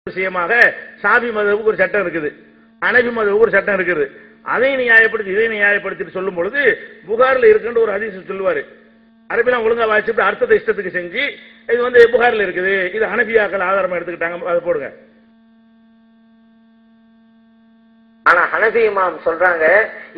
விஷயமாக ஷாஃபி மதுஹபுக்கு ஒரு சட்டம் இருக்குது, ஹனஃபி மதுஹபுக்கு ஒரு சட்டம் இருக்குது. அதை நியாயப்படுத்தி இதை நியாயப்படுத்திட்டு சொல்லும் பொழுது புகாரில் இருக்குன்னு ஒரு ஹதீஸ் சொல்லுவாரு. அரபிலாம் ஒழுங்கா வாசிச்சுட்டு அர்த்தத்தை இஷ்டத்துக்கு செஞ்சு இது புகாரில் இருக்குது, இது ஹனஃபியாக்கள் ஆதாரமா எடுத்துக்கிட்டாங்க, அதை போடுங்க. ஆனா ஹனஃபி இமாம் சொல்றாங்க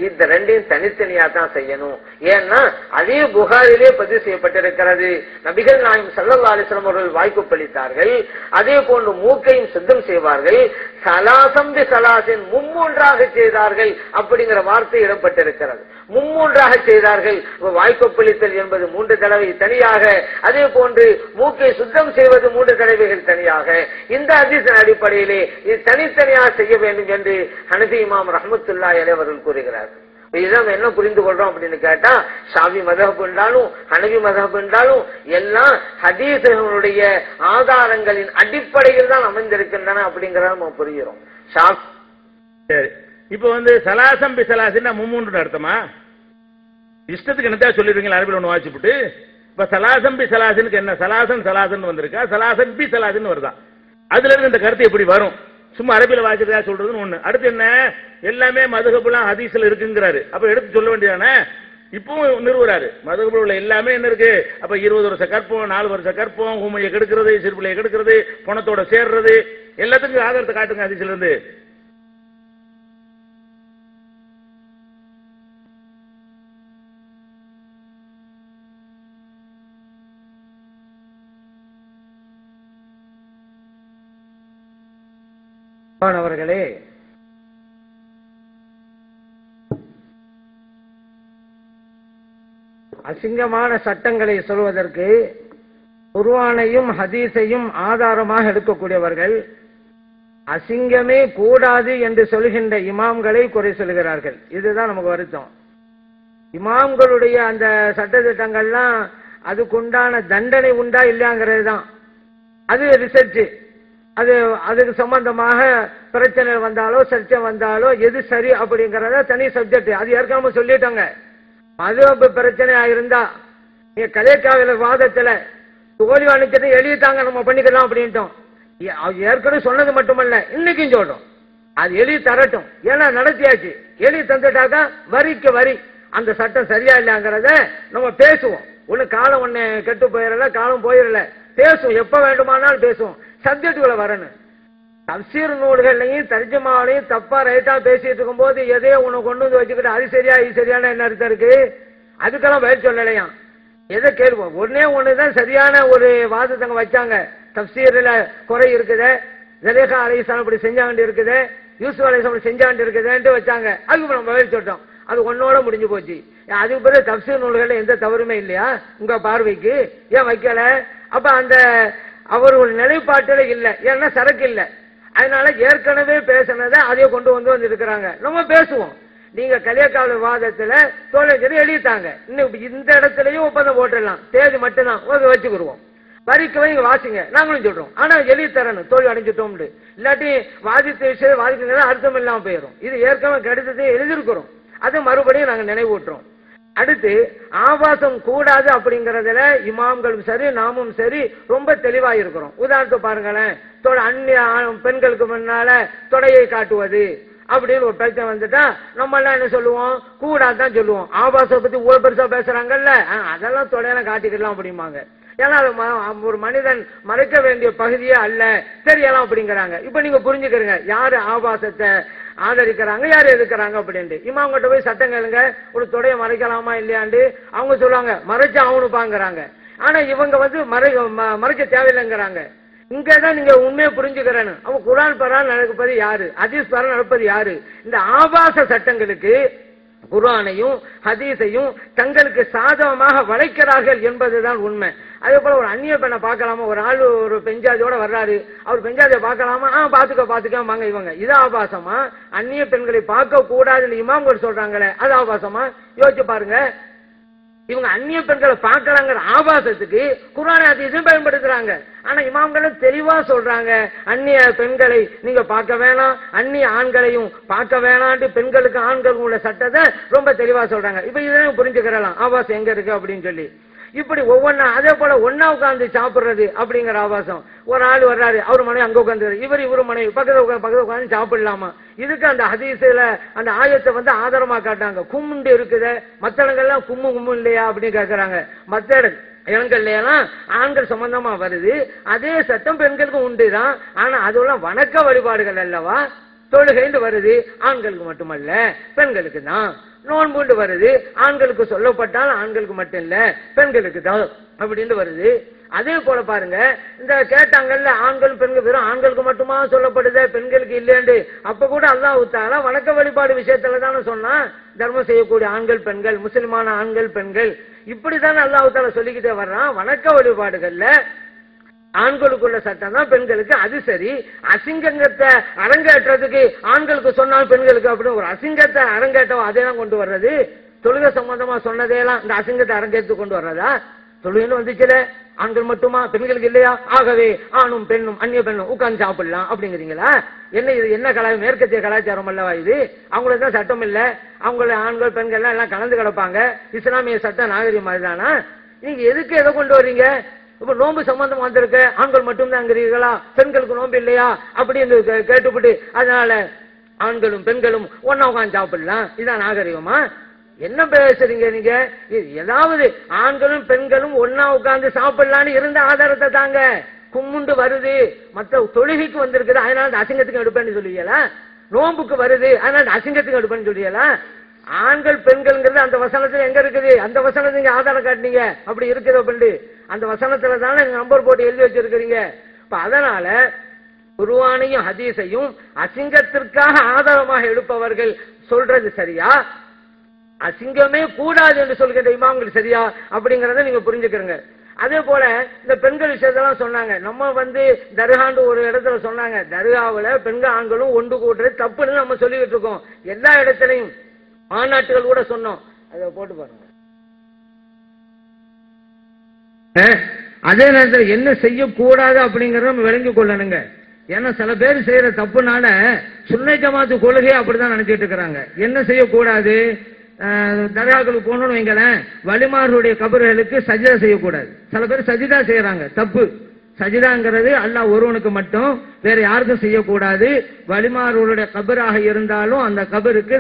இந்த ரெண்டையும் தனித்தனியா தான் செய்யணும். ஏன்னா அதே புகாரிலே பதிவு செய்யப்பட்டிருக்கிறது. நபிகள் நாயகம் ஸல்லல்லாஹு அலைஹி வஸல்லம் அவர்கள் வாய்ப்பளித்தார்கள். அதே போன்று மூக்கையும் சுத்தம் செய்வார்கள். சலாசம் பி சலாசின் மும்மூன்றாக செய்தார்கள் அப்படிங்கிற வார்த்தை இடம்பெற்றிருக்கிறது. மும்மூன்றாக செய்தார்கள். வாய்ப்பளித்தல் என்பது 3 தடவை தனியாக, அதே போன்று மூக்கை சுத்தம் செய்வது 3 தடவைகள் தனியாக. இந்த ஹதீஸின் அடிப்படையிலே இது தனித்தனியாக செய்ய வேண்டும் என்று ஹனஃபி இமாம் ரஹ்மத்துல்லாஹி அலைஹி அவர்கள் கூறுகிறார். இதுதான் என்ன புரிந்து கொள்றோம் அப்படின்னு கேட்டா, ஷாஃபி மதஹப் என்றாலும் ஹனஃபி மதஹப் என்றாலும் எல்லாம் ஹதீஸுடைய ஆதாரங்களின் அடிப்படையில் தான் அமைந்திருக்கின்றன அப்படிங்கறத நம்ம புரிகிறோம். சரி, இப்ப சலாசம் பி சலாசின்னா மும்மூன்று அர்த்தமா? இஷ்டத்துக்கு என்னதான் சொல்லிருக்கீங்க அரபில் ஒண்ணு வாசிச்சுட்டு. இப்ப சலாசம் பி சலாசினுக்கு என்ன? சலாசன் சலாசன் வந்திருக்கா, சலாசன் பி சலாசன் வருதா? அதுல இருந்து இந்த கருத்து எப்படி வரும்? சும்மா அரபியில வாசிக்கிறதா சொல்றதுன்னு ஒண்ணு. அடுத்து என்ன, எல்லாமே மதுஹபுலாம் ஹதீஸ்ல இருக்குங்கிறாரு. அப்ப எடுத்து சொல்ல வேண்டியதானே? இப்பவும் நிறுவுறாரு மதுஹபுல உள்ள எல்லாமே என்ன இருக்கு. அப்ப 20 வருஷ கற்பம், 4 வருஷ கற்பம், ஊமையை கெடுக்கிறது, சிறுபிள்ளையை கெடுக்கிறது, பணத்தோட சேர்றது, எல்லாத்துக்கும் ஆதாரத்தை காட்டுங்க ஹதீஸ்ல இருந்து. அவர்களே, அசிங்கமான சட்டங்களை சொல்வதற்கு குர்ஆனையும் ஹதீஸையும் ஆதாரமாக எடுக்கக்கூடியவர்கள் அசிங்கமே கூடாது என்று சொல்கின்ற இமாம்களை குறை சொல்கிறார்கள். இதுதான் நமக்கு வருத்தம். இமாம்களுடைய அந்த சட்டத்திட்டங்கள்லாம் அதுக்குண்டான தண்டனை உண்டா இல்லையாங்கிறது தான். அது ரிசர்ச், அதுக்கு சம்பந்தமாக பிரச்சனை வந்தாலோ சர்ச்சை வந்தாலோ எது சரி அப்படிங்கறத தனி சப்ஜெக்ட். அது ஏற்கனவே சொல்லிட்டாங்க. மதுஹப் பிரச்சனையா இருந்தா நீங்க கலேக்காவில வாதத்துல தோல்வி அனுப்பிச்சதை எழுதிட்டாங்க, நம்ம பண்ணிக்கலாம் அப்படின்ட்டோம். ஏற்கனவே சொன்னது மட்டுமல்ல, இன்னைக்கும் சொல்றோம் அது எழுதி தரட்டும். ஏன்னா நடத்தியாச்சு, எழுதி தந்துட்டாக்கா வரிக்கு வரி அந்த சட்டம் சரியா இல்லையாங்கிறத நம்ம பேசுவோம். ஒண்ணு காலம் ஒண்ணு கெட்டு போயிடல, காலம் போயிடல, பேசுவோம். எப்ப வேண்டுமானாலும் பேசுவோம். சப்ஜெக்டுகளை வரணும். தப்சீர் நூல்களையும் தர்ஜமாவிலையும் தப்பா ரைட்டா பேசிட்டு இருக்கும் போது எதையோ ஒண்ணு கொண்டு வந்து வச்சுக்கிட்டு அது சரியா இது சரியான என்ன அர்த்தம் இருக்கு? அதுக்கெல்லாம் பதில் சொல்லலையா? எதை கேள்வோம்? ஒண்ணுதான் சரியான ஒரு வாதத்தங்க வச்சாங்க. தப்சீர்ல குறை இருக்குது, ஜலேகா அலைஹிஸ்ஸலாம் இப்படி செஞ்சாண்டு இருக்குது, யூசுப் அலைஹிஸ்ஸலாம் இப்படி செஞ்சாண்டு இருக்குதுன்ட்டு வச்சாங்க. அதுக்கு நம்ம பதில் சொல்லிட்டோம். அது ஒன்னோட முடிஞ்சு போச்சு. அதுக்கு பிறகு தப்சீர் நூல்கள் எந்த தவறுமே இல்லையா உங்க பார்வைக்கு? ஏன் வைக்கல? அப்ப அந்த அவர்கள் நிலைப்பாட்டில இல்ல, ஏன்னா சரக்கு இல்ல. அதனால ஏற்கனவே பேசினதை அதையே கொண்டு வந்து இருக்கிறாங்க. நம்ம பேசுவோம். நீங்க கலியக்கால வாதத்துல தோழர் எழுதிட்டாங்க, இன்னும் இந்த இடத்துலயும் ஒப்பந்தம் போட்டுடலாம், தேதி மட்டும்தான் வச்சுக்கிடுவோம். வரிக்கவே இங்க வாசிங்க, நாங்களும் சொல்றோம். ஆனா எழுதி தரணும், தோல்வி அடைஞ்சிட்டோம். இல்லாட்டி வாதித்த விஷயம் வாதிக்கிறது அர்த்தம் இல்லாம போயிடும். இது ஏற்கனவே கடிதத்தை எழுதிருக்கிறோம், அது மறுபடியும் நாங்க நினைவூட்டுறோம். அடுத்து ஆபாசம் கூடாது அப்படிங்கறதுல இமாம்களும் சரி நாமும் சரி ரொம்ப தெளிவா இருக்கிறோம். உதாரணத்தை பாருங்களேன், அந்நிய பெண்களுக்கு முன்னால தொடையை காட்டுவது அப்படின்னு ஒரு பிரச்சனை வந்துட்டா நம்ம எல்லாம் என்ன சொல்லுவோம்? கூடாதுதான் சொல்லுவோம். ஆபாசத்தை பத்தி ஒரு பெருசா பேசுறாங்கல்ல, அதெல்லாம் தொடையெல்லாம் காட்டிக்கலாம் அப்படிம்பாங்க. ஏன்னா ஒரு மனிதன் மறைக்க வேண்டிய பகுதியே அல்ல, தெரியலாம் அப்படிங்கிறாங்க. இப்ப நீங்க புரிஞ்சுக்கிறீங்க யாரு ஆபாசத்தை ஆதரிக்கிறாங்க யாரு எதிர்க்கிறாங்க அப்படின்ட்டு. இமாம்கிட்ட போய் சட்டம் கேளுங்க, ஒரு தொடையை மறைக்கலாமா இல்லையாண்டு. அவங்க சொல்லுவாங்க மறைச்சு ஆகணுப்பாங்கிறாங்க. ஆனா இவங்க மறைக்க தேவையில்லைங்கிறாங்க. இங்கதான் நீங்க உண்மையை புரிஞ்சுக்கிறேன்னு. அவங்க குர்ஆன் பரான் நடப்பது யாரு, ஹதீஸ் பரான் நடப்பது யாரு? இந்த ஆபாச சட்டங்களுக்கு குர்ஆனையும் ஹதீஸையும் தங்களுக்கு சாதகமாக வளைக்கிறார்கள் என்பதுதான் உண்மை. அதே போல ஒரு அந்நிய பெண்ணை பார்க்கலாமா? ஒரு ஆள் ஒரு பெஞ்சாதியோட வர்றாரு, அவர் பெஞ்சாதியை பார்க்கலாமா? பாத்துக்காம இவங்க இது ஆபாசமா? அந்நிய பெண்களை பார்க்க கூடாதுன்னு இமாம்கள் சொல்றாங்களே, அது ஆபாசமா? யோசிச்சு பாருங்க. இவங்க அந்நிய பெண்களை பார்க்கறாங்கிற ஆபாசத்துக்கு குர்ஆன் ஹதீஸையும் பயன்படுத்துறாங்க. ஆனா இமாம்களும் தெளிவா சொல்றாங்க, அந்நிய பெண்களை நீங்க பார்க்க வேணாம், அந்நிய ஆண்களையும் பார்க்க வேணான்ட்டு பெண்களுக்கு ஆண்களுக்கு உள்ள சட்டத்தை ரொம்ப தெளிவா சொல்றாங்க. இப்ப இதை புரிஞ்சுக்கிறலாம் ஆபாசம் எங்க இருக்கு அப்படின்னு சொல்லி. இப்படி ஒவ்வொன்னா அதே போல ஒன்னா உட்கார்ந்து சாப்பிடுறது அப்படிங்கிற ஆபாசம். ஒரு ஆள் வர்றாரு, அவர் மனைவி அங்க உட்காந்து, இவரு மனைவி பக்கத்துல உட்காந்து சாப்பிடலாமா? இதுக்கு அந்த ஹதீஸ்ல அந்த ஆயத்தை வந்து ஆதாரமா காட்டாங்க. கும்முண்டு இருக்குது, மற்ற இடங்கள்லாம் கும்மு இல்லையா அப்படின்னு கேட்கறாங்க. மற்ற இடங்கள்லாம் ஆண்கள் சம்பந்தமா வருது, அதே சட்டம் பெண்களுக்கும் உண்டுதான். ஆனா அதெல்லாம் வணக்க வழிபாடுகள் அல்லவா, தொழுகைன்னு வருது, ஆண்களுக்கு மட்டுமல்ல பெண்களுக்கு தான். நோன்புண்டு வருது, ஆண்களுக்கு சொல்லப்பட்டால் ஆண்களுக்கு மட்டும் இல்ல பெண்களுக்கு தான் அப்படின்னு வருது. அதே போல பாருங்க, இந்த கேட்டாங்கல்ல ஆண்கள் பெண்கள், வெறும் ஆண்களுக்கு மட்டுமா சொல்லப்படுது பெண்களுக்கு இல்லையண்டு, அப்ப கூட அல்லாஹ் தஆலா வணக்க வழிபாடு விஷயத்துல தானே சொன்னா, தர்மம் செய்யக்கூடிய ஆண்கள் பெண்கள், முஸ்லிமான ஆண்கள் பெண்கள், இப்படித்தானே அல்லாஹ் தஆலா சொல்லிக்கிட்டே வர்றான். வணக்க வழிபாடுகள்ல ஆண்களுக்குள்ள சட்டம் தான் பெண்களுக்கு. அது சரி, அசிங்கத்தை அரங்கேற்றத்துக்கு ஆண்களுக்கு சொன்னால் பெண்களுக்கு அப்படின்னு ஒரு அசிங்கத்தை அரங்கேற்றம் அதையெல்லாம் கொண்டு வர்றது, தொழுகை சம்பந்தமா சொன்னதையெல்லாம் இந்த அசிங்கத்தை அரங்கேற்று கொண்டு வர்றதா? தொழுகைன்னு வந்துச்சுல, ஆண்கள் மட்டுமா பெண்களுக்கு இல்லையா? ஆகவே ஆணும் பெண்ணும் அந்நிய பெண்ணும் உட்கார்ந்து சாப்பிடலாம் அப்படிங்கிறீங்களா? என்ன இது? என்ன மேற்கத்திய கலாச்சாரம் அல்லவா இது? அவங்களுக்கு தான் சட்டம் இல்ல, அவங்கள ஆண்கள் பெண்கள் எல்லாம் கலந்து கிடப்பாங்க. இஸ்லாமிய சட்டம் நாகரிகம் மாதிரிதானா? நீங்க எதுக்கு எதை கொண்டு வர்றீங்க? இப்ப நோம்பு சம்பந்தம் வந்திருக்க, ஆண்கள் மட்டும்தாங்கிறீர்களா, பெண்களுக்கு நோம்பு இல்லையா அப்படின்னு கேட்டுவிட்டு, அதனால ஆண்களும் பெண்களும் ஒன்னா உட்காந்து சாப்பிடலாம், இதான் நாகரிகமா? என்ன பேசுறீங்க நீங்க? ஏதாவது ஆண்களும் பெண்களும் ஒன்னா உட்கார்ந்து சாப்பிடலான்னு இருந்த ஆதாரத்தை தாங்க. கும்முண்டு வருது, மற்ற தொழுகைக்கு வந்திருக்குது, அதனால அந்த அசிங்கத்துக்கு எடுப்பேன்னு சொல்லுவீங்களா? நோம்புக்கு வருது, அதனால அந்த அசிங்கத்துக்கு எடுப்பேன்னு சொல்லுவீங்களா? ஆண்கள் பெண்கள்ங்கிறது அந்த வசனத்துல எங்க இருக்குது? அந்த வசனத்தை நீங்க ஆதாரம் காட்டினீங்க அப்படி இருக்குது அப்படின்னு. அந்த வசனத்துல தானே நம்பர் போட்டு எழுதி வச்சிருக்கிறீங்க. இப்ப அதனால குர்ஆனையும் ஹதீஸையும் அசிங்கத்திற்காக ஆதாரமாக எடுப்பவர்கள் சொல்றது சரியா, அசிங்கமே கூடாது என்று சொல்கின்ற இமாம்கள் சரியா அப்படிங்கறத நீங்க புரிஞ்சுக்கிறீங்க. அதே போல இந்த பெண்கள் விஷயத்தெல்லாம் சொன்னாங்க. நம்ம வந்து தர்காண்டு ஒரு இடத்துல சொன்னாங்க, தர்காவுல பெண்கள் ஆண்களும் ஒன்று கூட்டுறது தப்புன்னு நம்ம சொல்லிக்கிட்டு இருக்கோம். எல்லா இடத்துலையும் மாநாட்டுகள் கூட சொன்னோம். அதை போட்டு பாருங்க. அதே நேரத்தில் என்ன செய்யக்கூடாது அப்படிங்கறத நம்ம விளங்கி கொள்ளணுங்க. ஏன்னா சில பேர் செய்யற தப்புனால சுன்னை ஜமாத்து கொள்கையை அப்படிதான் நினைச்சிட்டு இருக்கிறாங்க. என்ன செய்யக்கூடாது? தர்காக்களுக்கு போகணும்னு வைங்களேன், வலிமார்களுடைய கபர்களுக்கு சஜிதா செய்யக்கூடாது. சில பேர் சஜிதா செய்யறாங்க, தப்பு. சஜிதாங்கிறது அல்லாஹ் ஒருவனுக்கு மட்டும், வேற யாருக்கும் செய்யக்கூடாது. வலிமார்களுடைய கபராக இருந்தாலும் அந்த கபருக்கு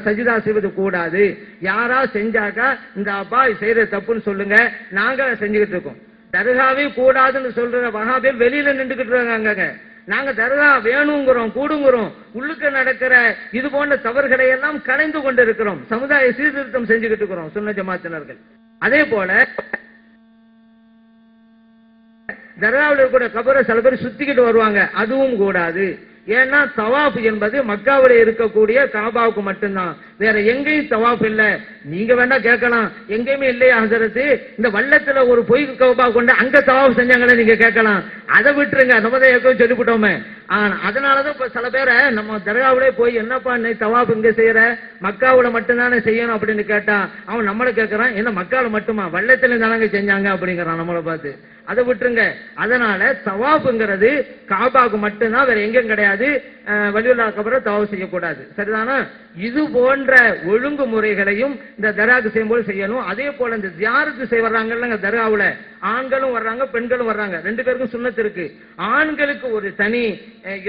சஜிதா செய்வது கூடாது. யாரா செஞ்சாக்கா இந்த அப்பா செய்யற தப்புன்னு சொல்லுங்க, நாங்க செஞ்சுக்கிட்டு இருக்கோம். தர்காவே கூடாதுன்னு சொல்ற வஹாபிகள் வெளியில நின்றுகிட்டு இருக்காங்க. நாங்க தர்கா வேணுங்கிறோம், கூடுங்கிறோம். உள்ளுக்கு நடக்கிற இது போன்ற தவறுகளை எல்லாம் கலைந்து கொண்டிருக்கிறோம். சமுதாய சீர்திருத்தம் செஞ்சுக்கிட்டு இருக்கிறோம் சுன்ன ஜமாத்தினர்கள். அதே போல தர்காவில் இருக்கிற கபரை சில பேர் சுத்திக்கிட்டு வருவாங்க, அதுவும் கூடாது. ஏன்னா தவாப் என்பது மக்காவில இருக்கக்கூடிய காபாவுக்கு மட்டும்தான், வேற எங்கேயும் தவாப் இல்ல. நீங்க வேணா கேட்கலாம், எங்கேயுமே இல்லையா ஹசரத்? இந்த வள்ளத்துல ஒரு பொய் கபா கொண்டு அங்க தவாப் செஞ்சாங்களே நீங்க கேட்கலாம். அதை விட்டுருங்க, நம்ம தான் ஏற்கனவே சொல்லிவிட்டோமே. அதனாலதான் இப்ப சில பேரை நம்ம தர்காவிலே போய் என்னப்பா நீ தவாப் இங்க செய்யற, மக்காவில மட்டும்தானே செய்யணும் அப்படின்னு கேட்டா அவன் நம்மள கேட்கறான், என்ன மக்காவில மட்டுமா, வள்ளத்துல தானங்க செஞ்சாங்க அப்படிங்கிறான் நம்மளை பார்த்து. அதை விட்டுருங்க. அதனால தவாஃப்ங்கிறது காபாவுக்கு மட்டும்தான், வேற எங்கேயும் கிடையாது. வலியுல்லா கபரை தவாஃப் செய்யக்கூடாது. சரிதானா? இது போன்ற ஒழுங்குமுறைகளையும் இந்த தர்காவுக்கு செய்யும்போது செய்யணும். அதே போல இந்த ஜியாரத்து செய்யறாங்கல்ல தர்காவுல, ஆண்களும் வர்றாங்க பெண்களும் வர்றாங்க, ரெண்டு பேருக்கும் சுன்னத்து இருக்கு. ஆண்களுக்கு ஒரு தனி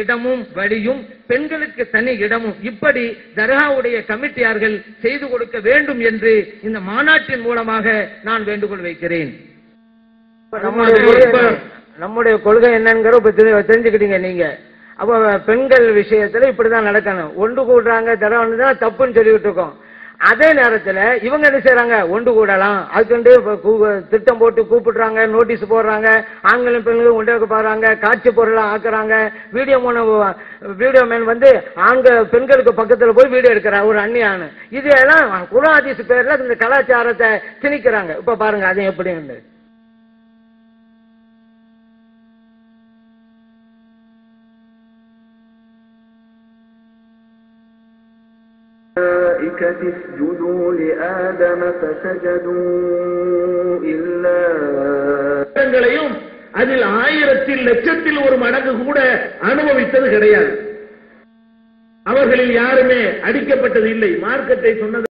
இடமும் வழியும், பெண்களுக்கு தனி இடமும், இப்படி தர்காவுடைய கமிட்டியார்கள் செய்து கொடுக்க வேண்டும் என்று இந்த மாநாட்டின் மூலமாக நான் வேண்டுகோள் வைக்கிறேன். நம்முடைய கொள்கை என்னங்கிற தெரிஞ்சுக்கிட்டீங்க நீங்க. அப்ப பெண்கள் விஷயத்துல இப்படிதான் நடக்கணும். ஒன்று கூடுறாங்க தர்காவுதான் தப்புன்னு சொல்லிட்டு இருக்கோம். அதே நேரத்துல இவங்க என்ன செய்யறாங்க, ஒன்று கூடலாம் அதுக்கு திட்டம் போட்டு கூப்பிடுறாங்க, நோட்டீஸ் போடுறாங்க, ஆண்களும் பெண்களும் ஒன்றே பாடுறாங்க, காட்சி பொருளா ஆக்குறாங்க. வீடியோ மேன் வந்து பெண்களுக்கு பக்கத்துல போய் வீடியோ எடுக்கிறாங்க ஒரு அந்நியான. இது எல்லாம் குர்ஆன் ஹதீஸ் பேர்ல இந்த கலாச்சாரத்தை திணிக்கிறாங்க. இப்ப பாருங்க அது எப்படி. اسجدوا لآدم فسجدوا إلا அதில் 1000 லட்சத்தில் ஒரு மடங்கு கூட அனுபவித்தது கிடையாது. அவர்களில் யாருமே அடிக்கப்பட்டது இல்லை. மார்க்கத்தை சொன்னது